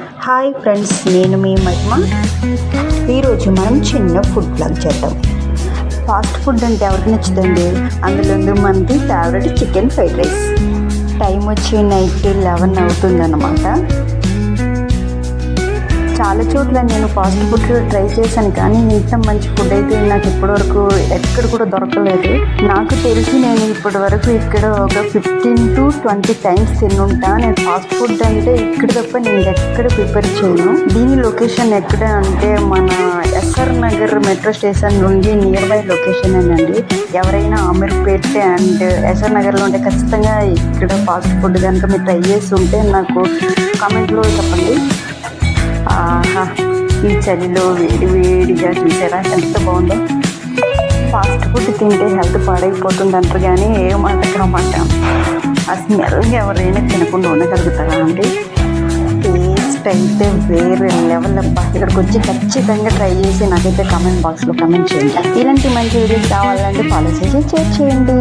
Hi friends, నేను మీ మహిమ. ఈరోజు మనం చిన్న ఫుడ్ బ్లాగ్ చేద్దాం. ఫాస్ట్ ఫుడ్ అంటే ఎవరికి నచ్చుతుంది? అందులో మనది favourite chicken fried rice. Time వచ్చి నైట్ 11 అవుతుందన్నమాట. చాలా చోట్ల నేను ఫాస్ట్ ఫుడ్ ట్రై చేశాను, కానీ ఇంత మంచి ఫుడ్ అయితే నాకు ఇప్పటివరకు ఎక్కడ కూడా దొరకలేదు. నాకు తెలిసి నేను ఇప్పటి వరకు ఇక్కడ ఒక 15 to 20 టైమ్స్ తినుంటా. నేను ఫాస్ట్ ఫుడ్ అంటే ఇక్కడ తప్ప నేను ఎక్కడ ప్రిపేర్ చేయను. దీని లొకేషన్ ఎక్కడ అంటే మన ఎస్ఆర్ నగర్ మెట్రో స్టేషన్ నుండి నియర్ బై లొకేషన్ అండి. ఎవరైనా అమీర్పేట్ అండ్ ఎస్ఆర్ నగర్లో ఉంటే ఖచ్చితంగా ఇక్కడ ఫాస్ట్ ఫుడ్ కనుక మీరు ట్రై చేసి ఉంటే నాకు కామెంట్లో చెప్పండి. ఈ చలిలో వేడిగా చూసారా ఎంత బాగుందో. ఫాస్ట్ ఫుడ్ తింటే హెల్త్ పాడైపోతుంది అంటారు, కానీ ఏమంటారన్నమాట. ఆ స్మెల్గా ఎవరైనా తినకుండా ఉండగలుగుతారా అండి? టేస్ట్ అయితే వేరే లెవెల్ అబ్బా. ఇక్కడికి వచ్చి ఖచ్చితంగా ట్రై చేసి నాకైతే కామెంట్ బాక్స్లో కామెంట్ చేయండి. ఇలాంటి మంచి వీడియోస్ కావాలంటే ఫాలో చేసి షేర్ చేయండి.